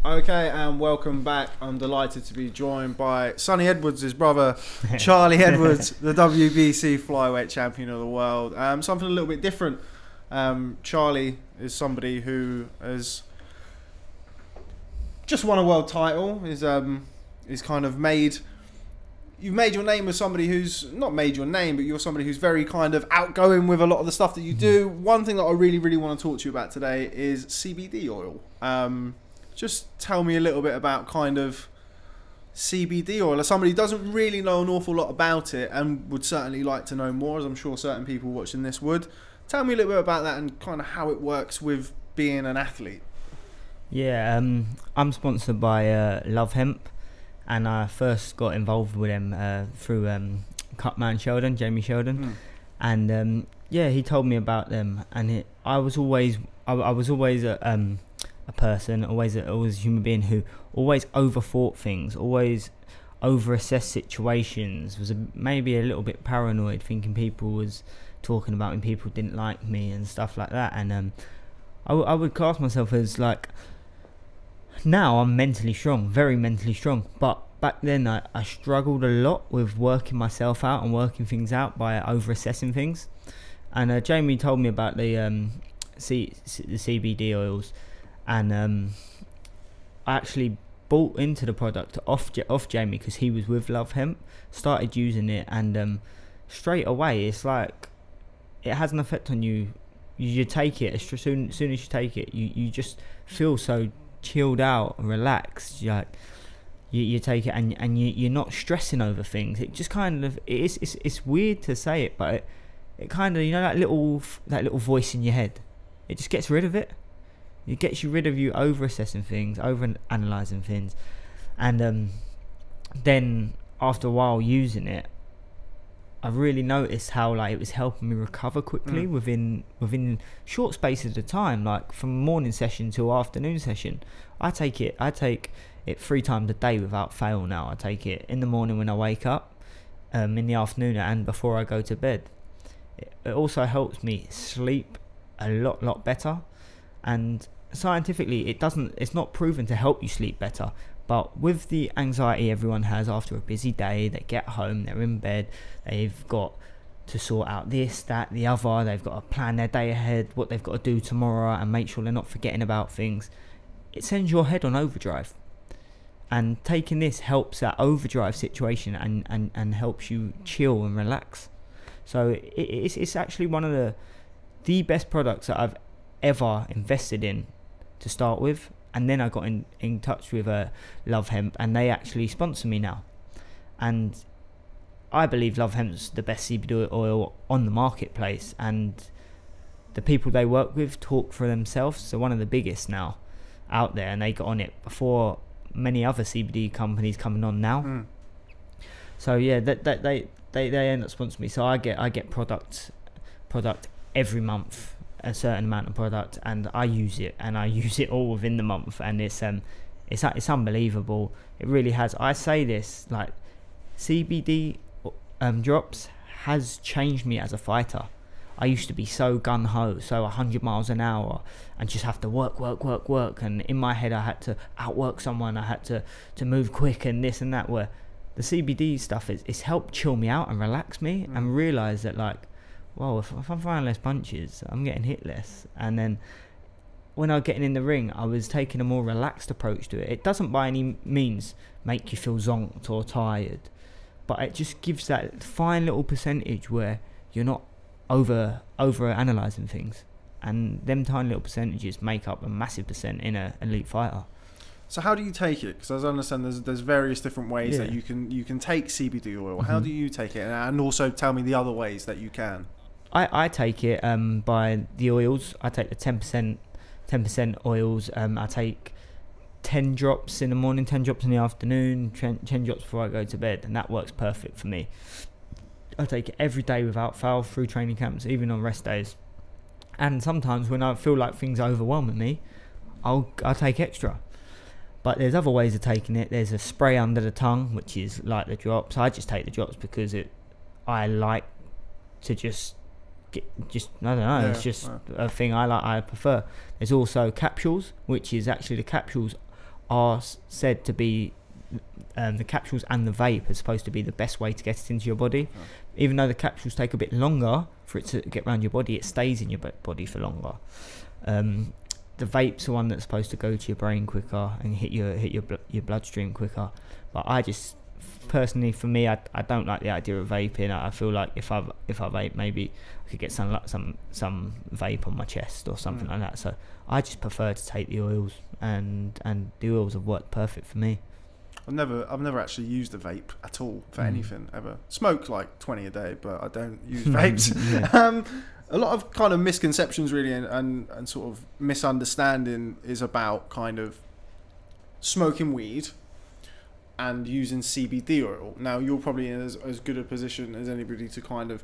Okay, and welcome back. I'm delighted to be joined by Sonny Edwards, his brother, Charlie Edwards, the WBC flyweight champion of the world. Something a little bit different. Charlie is somebody who has just won a world title. Is kind of made. You've made your name as somebody who's not made your name, but you're somebody who's very kind of outgoing with a lot of the stuff that you do. One thing that I really, really want to talk to you about today is CBD oil. Just tell me a little bit about kind of CBD oil. As somebody who doesn't really know an awful lot about it and would certainly like to know more, as I'm sure certain people watching this would. Tell me a little bit about that and kind of how it works with being an athlete. Yeah, I'm sponsored by Love Hemp, and I first got involved with them through Cutman Sheldon, Jamie Sheldon, and yeah, he told me about them, and I was always a person, always a human being who always overthought things, always overassessed situations, was maybe a little bit paranoid, thinking people was talking about me, people didn't like me and stuff like that, and I would class myself as like, now I'm mentally strong, very mentally strong, but back then I struggled a lot with working myself out and working things out by over-assessing things. And Jamie told me about the CBD oils, and I actually bought into the product off Jamie because he was with Love Hemp, started using it, and straight away it's like it has an effect on you. You take it as soon as you take it, you just feel so chilled out and relaxed. You take it and you're not stressing over things. It just kind of it's weird to say it, but it kind of, you know, that little voice in your head, it just gets rid of it. It gets you rid of you over assessing things, over analysing things, and then after a while using it, I really noticed how like it was helping me recover quickly within short spaces of time, like from morning session to afternoon session. I take it 3 times a day without fail now. I take it in the morning when I wake up, in the afternoon, and before I go to bed. It also helps me sleep a lot better, and scientifically it's not proven to help you sleep better, but with the anxiety everyone has after a busy day, they get home, they're in bed, they've got to sort out this, that, the other, they've got to plan their day ahead, what they've got to do tomorrow, and make sure they're not forgetting about things. It sends your head on overdrive, and taking this helps that overdrive situation and helps you chill and relax. So it's actually one of the best products that I've ever invested in to start with. And then I got in touch with Love Hemp, and they actually sponsor me now. And I believe Love Hemp's the best CBD oil on the marketplace, and the people they work with talk for themselves. So one of the biggest now out there, and they got on it before many other CBD companies coming on now. So yeah, they end up sponsoring me. So I get product every month, a certain amount of product, and I use it all within the month, and it's unbelievable. It really has. I say this, like, CBD drops has changed me as a fighter. I used to be so gun-ho, so 100 miles an hour, and just have to work, and in my head I had to outwork someone, I had to move quick and this and that, where the CBD stuff it's helped chill me out and relax me, and realise that, like, well, if I'm throwing less punches, I'm getting hit less. And then when I was getting in the ring, I was taking a more relaxed approach to it. It doesn't by any means make you feel zonked or tired, but it just gives that fine little percentage where you're not over analysing things, and them tiny little percentages make up a massive percent in an elite fighter. So how do you take it? Because as I understand, there's various different ways that you can take CBD oil. How do you take it? And also tell me the other ways that you can. I take it by the oils. I take the 10% oils. I take 10 drops in the morning, 10 drops in the afternoon, 10 drops before I go to bed, and that works perfect for me. I take it every day without fail through training camps, even on rest days. And sometimes when I feel like things are overwhelming me, I'll take extra. But there's other ways of taking it. There's a spray under the tongue, which is like the drops. I just take the drops because I like to just I don't know, it's just a thing I prefer. There's also capsules, which is actually the capsules are said to be the capsules and the vape are supposed to be the best way to get it into your body. Even though the capsules take a bit longer for it to get around your body, it stays in your body for longer. The vape's the one that's supposed to go to your brain quicker and hit your bloodstream quicker. But I just personally, for me, I don't like the idea of vaping. I feel like if I vape, maybe I could get some vape on my chest or something like that. So I just prefer to take the oils, and the oils have worked perfect for me. I've never actually used a vape at all for anything ever. Smoke like 20 a day, but I don't use vapes. A lot of kind of misconceptions really and sort of misunderstanding is about kind of smoking weed and using CBD oil. Now you're probably in as good a position as anybody to kind of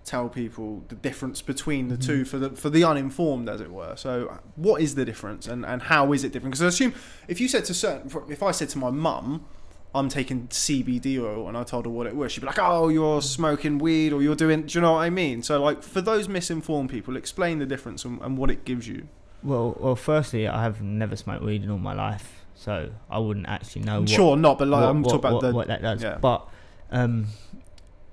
tell people the difference between the two for the uninformed, as it were. So what is the difference and how is it different? Because I assume if I said to my mum, I'm taking CBD oil, and I told her what it was, she'd be like, oh, you're smoking weed, or you're doing, do you know what I mean? So like, for those misinformed people, explain the difference and what it gives you. Well, firstly, I have never smoked weed in all my life, so I wouldn't actually know. I'm talking about what that does. Yeah. But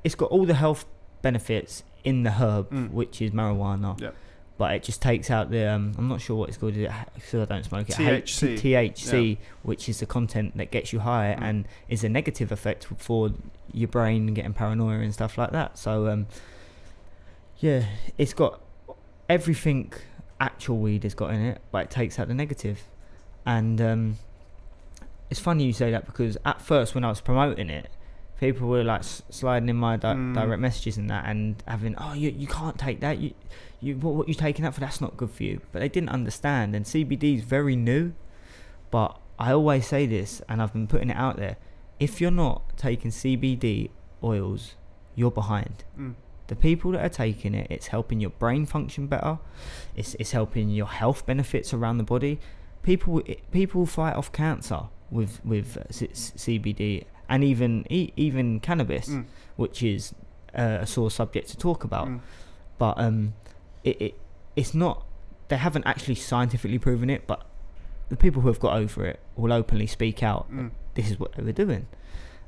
it's got all the health benefits in the herb, which is marijuana. Yeah. But it just takes out the I'm not sure what it's called, because I don't smoke it. THC, which is the content that gets you high and is a negative effect for your brain and getting paranoia and stuff like that. So it's got everything actual weed has got in it, but it takes out the negative. And it's funny you say that, because at first when I was promoting it, people were like sliding in my direct messages and that, and having, oh, you can't take that, what you taking that for, that's not good for you. But they didn't understand, and CBD is very new. But I always say this, and I've been putting it out there, if you're not taking CBD oils, you're behind. The people that are taking it, it's helping your brain function better, it's helping your health benefits around the body. People fight off cancer with CBD, and even cannabis, which is a sore subject to talk about. But it's not, they haven't actually scientifically proven it, but the people who have got over it will openly speak out. This is what they were doing,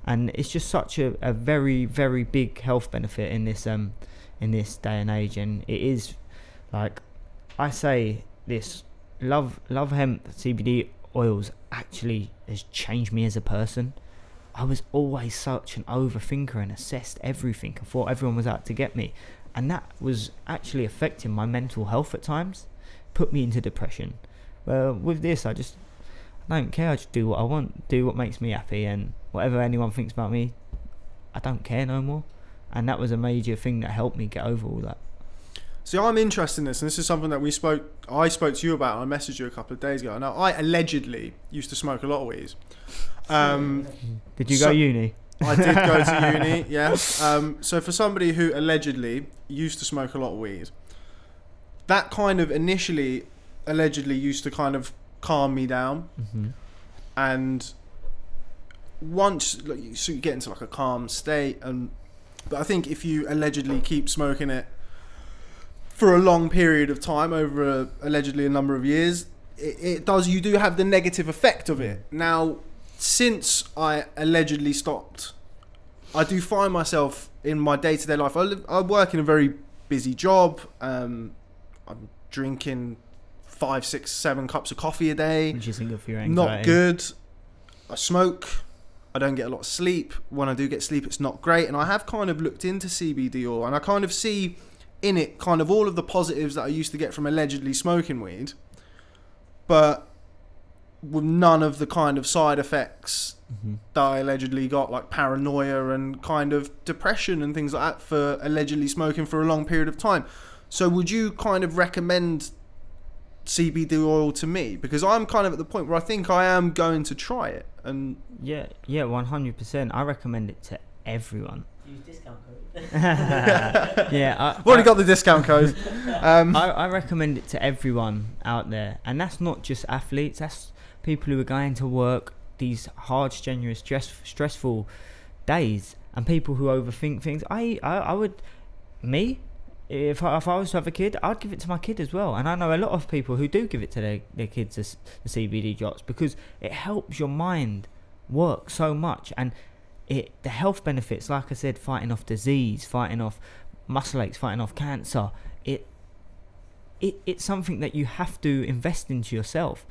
and it's just such a very, very big health benefit in this day and age. And it is, like I say, this love hemp CBD oils actually has changed me as a person. I was always such an overthinker and assessed everything. I thought everyone was out to get me, and that was actually affecting my mental health at times, put me into depression. Well, with this, I don't care. I just do what I want, do what makes me happy, and whatever anyone thinks about me, I don't care no more. And that was a major thing that helped me get over all that. See, I'm interested in this, and this is something that I spoke to you about, and I messaged you a couple of days ago. Now, I allegedly used to smoke a lot of weed. Did you go uni? I did go to uni, yeah. So for somebody who allegedly used to smoke a lot of weed, that kind of initially allegedly used to kind of calm me down. And once so you get into like a calm state, but I think if you allegedly keep smoking it for a long period of time, over allegedly a number of years, you do have the negative effect of it. Now, since I allegedly stopped, I do find myself in my day-to-day life, I work in a very busy job. I'm drinking 5, 6, 7 cups of coffee a day, which isn't good for your anxiety. Not good. I smoke. I don't get a lot of sleep. When I do get sleep, it's not great. And I have kind of looked into CBD oil, and I kind of see in it kind of all of the positives that I used to get from allegedly smoking weed, but with none of the kind of side effects that I allegedly got, like paranoia and kind of depression and things like that, for allegedly smoking for a long period of time. So would you kind of recommend CBD oil to me? Because I'm kind of at the point where I think I am going to try it. And yeah, 100%. I recommend it to everyone. Use discount code. I've already got the discount code. I recommend it to everyone out there, and that's not just athletes. That's people who are going to work these hard, strenuous, stressful days, and people who overthink things. if I was to have a kid, I'd give it to my kid as well. And I know a lot of people who do give it to their kids, the CBD drops, because it helps your mind work so much. And the health benefits, like I said, fighting off disease, fighting off muscle aches, fighting off cancer, it's something that you have to invest into yourself.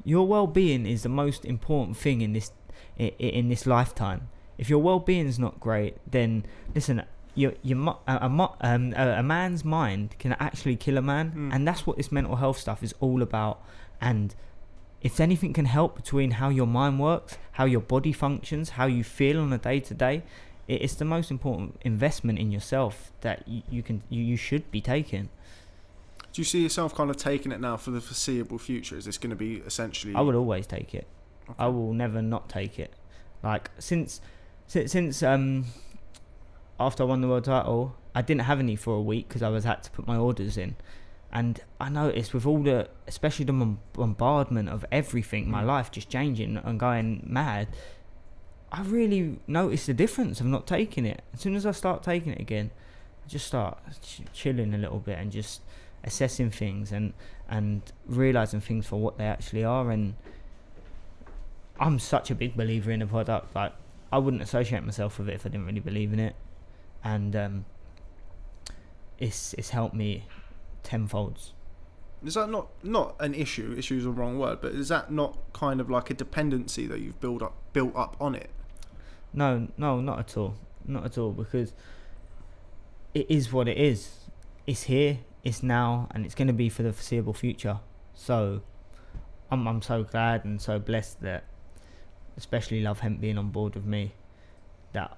Your well-being is the most important thing in this lifetime. If your well-being is not great, then listen, a man's mind can actually kill a man, and that's what this mental health stuff is all about. And if anything can help between how your mind works, how your body functions, how you feel on a day-to-day, it's the most important investment in yourself that you should be taking. Do you see yourself kind of taking it now for the foreseeable future? Is this going to be essentially... I would always take it. Okay. I will never not take it. Like, since after I won the world title, I didn't have any for a week because I had to put my orders in. And I noticed with all especially the bombardment of everything, my life just changing and going mad, I really noticed the difference of not taking it. As soon as I start taking it again, I just start chilling a little bit and just assessing things and realising things for what they actually are. And I'm such a big believer in the product. Like, I wouldn't associate myself with it if I didn't really believe in it. And it's helped me tenfolds. Is that not an issue? Issue is the wrong word, but is that not kind of like a dependency that you've built up on it? No, not at all. Not at all, because it is what it is. It's here, it's now, and it's going to be for the foreseeable future. So I'm so glad and so blessed that, especially Love Hemp being on board with me, that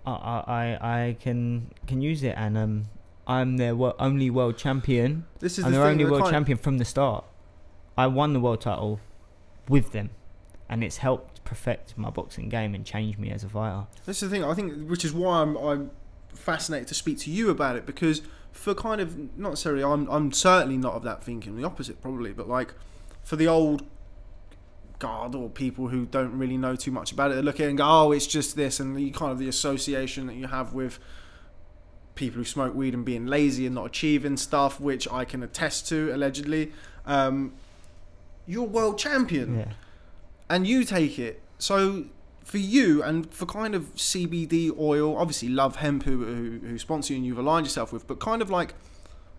I can use it. And I'm their only world champion. This is I'm their only world champion from the start. I won the world title with them, and it's helped perfect my boxing game and change me as a fighter. This is the thing, I think, which is why I'm fascinated to speak to you about it, because for kind of, not necessarily, I'm certainly not of that thinking, the opposite probably, but like for the old guard or people who don't really know too much about it, they look at it and go, oh, it's just this, and the kind of the association that you have with people who smoke weed and being lazy and not achieving stuff, which I can attest to, allegedly. You're world champion, yeah, and you take it. So for you and for kind of CBD oil, obviously Love Hemp who sponsor you and you've aligned yourself with, but kind of like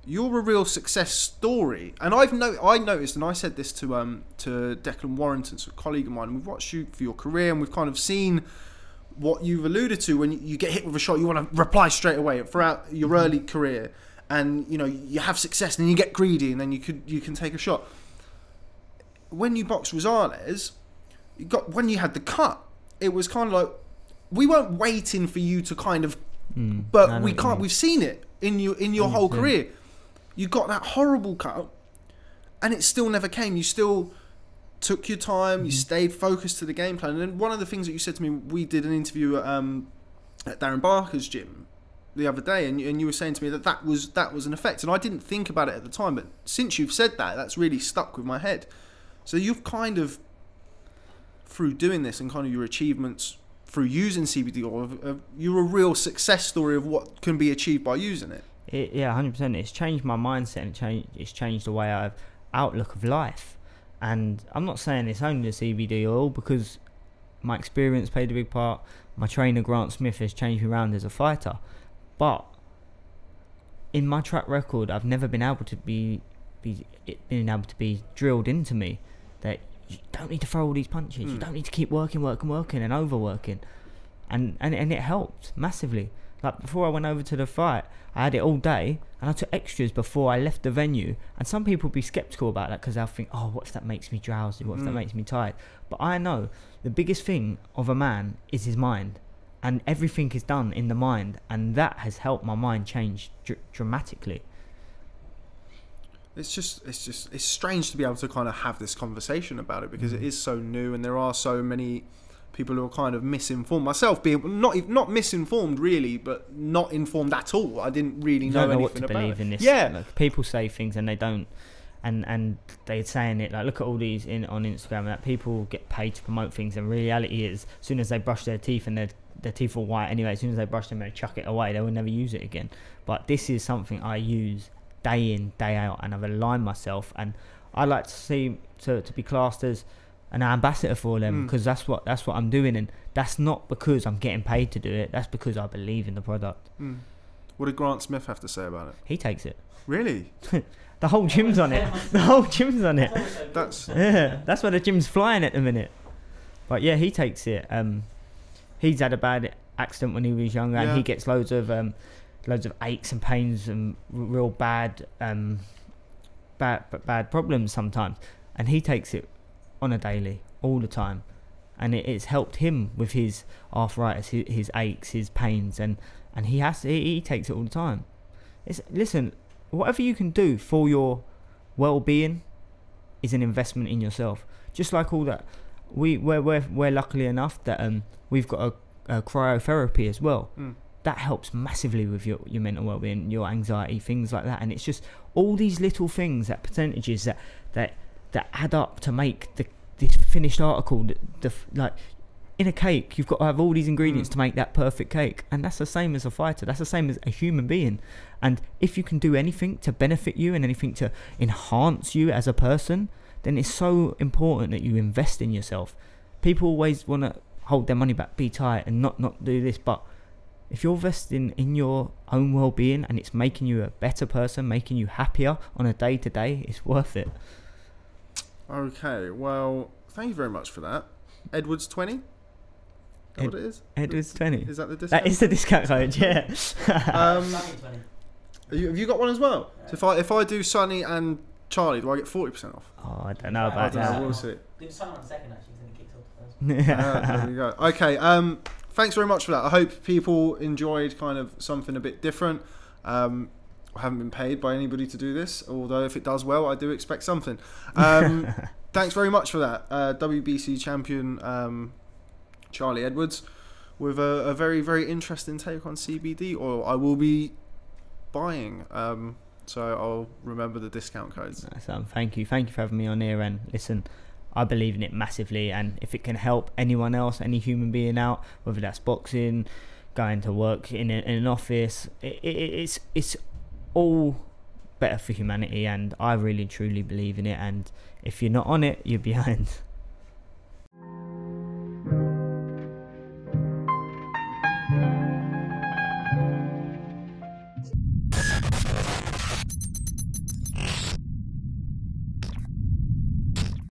you're a real success story. And I noticed, and I said this to Declan Warrington, a colleague of mine, we've watched you for your career and we've kind of seen what you've alluded to. When you get hit with a shot, you want to reply straight away throughout your early career, and you know you have success and then you get greedy and then you can take a shot. When you boxed Rosales, when you had the cut, it was kind of like we weren't waiting for you to kind of, but we've seen it in your whole career. You got that horrible cut, and it still never came. You still took your time. You stayed focused to the game plan. And then one of the things that you said to me, we did an interview at Darren Barker's gym the other day, and you were saying to me that was an effect. And I didn't think about it at the time, but since you've said that, that's really stuck with my head. So you've kind of, through doing this and kind of your achievements through using CBD oil, you're a real success story of what can be achieved by using it. Yeah, 100%. It's changed my mindset, and it's changed the way I've outlook of life. And I'm not saying it's only the CBD oil, because my experience played a big part. My trainer Grant Smith has changed me around as a fighter. But in my track record, I've never been able to be drilled into me that you don't need to throw all these punches. You don't need to keep working and overworking. And it helped massively. Like before I went over to the fight, I had it all day, and I took extras before I left the venue. And some people would be skeptical about that because they'll think, oh, what if that makes me drowsy? What if that makes me tired? But I know the biggest thing of a man is his mind, and everything is done in the mind, and that has helped my mind change dramatically. It's strange to be able to kind of have this conversation about it, because it is so new, and there are so many people who are kind of misinformed. Myself being not misinformed really, but not informed at all. I didn't really know anything what to about believe it. In this. Yeah, like, people say things and they don't, and they're saying it like, look at all these on Instagram that people get paid to promote things, and reality is, as soon as they brush their teeth and their teeth are white anyway. As soon as they brush them, they chuck it away. They will never use it again. But this is something I use day in, day out, and I've aligned myself. And I like to see to be classed as an ambassador for them, because that's what I'm doing, and that's not because I'm getting paid to do it. That's because I believe in the product. What did Grant Smith have to say about it? He takes it. Really? The whole gym's on it. The whole gym's on it. That's that's why the gym's flying at the minute. But yeah, he takes it. He's had a bad accident when he was younger, and he gets loads of aches and pains and real bad problems sometimes, and he takes it on a daily, all the time, and it's helped him with his arthritis, his aches, his pains, and he takes it all the time. Listen, whatever you can do for your well-being is an investment in yourself. Just like all that, we're luckily enough that we've got a cryotherapy as well. That helps massively with your mental well-being, your anxiety, things like that. And it's just all these little things, that percentages that add up to make this finished article. Like in a cake, you've got to have all these ingredients to make that perfect cake, and that's the same as a fighter. That's the same as a human being. And if you can do anything to benefit you and anything to enhance you as a person, then it's so important that you invest in yourself. People always want to hold their money back, be tight, and not do this, but if you're investing in your own well-being and it's making you a better person, making you happier on a day-to-day, it's worth it. Okay, well, thank you very much for that. Edwards 20? Is that what it is? Edwards 20. Is that the discount? That is the discount code, yeah. Have you got one as well? Yeah. So if I do Sonny and Charlie, do I get 40% off? Oh, I don't know about that. We'll see. Do Sonny on second, actually, then it kicks off the first. There we go. Okay, thanks very much for that. I hope people enjoyed kind of something a bit different. I haven't been paid by anybody to do this, although if it does well, I do expect something. Thanks very much for that. WBC champion Charlie Edwards with a very, very interesting take on CBD oil. I will be buying, so I'll remember the discount codes. Thank you for having me on here, and listen, I believe in it massively, and if it can help anyone else, any human being out, whether that's boxing, going to work in an office, it's all better for humanity, and I really truly believe in it. And if you're not on it, you're behind.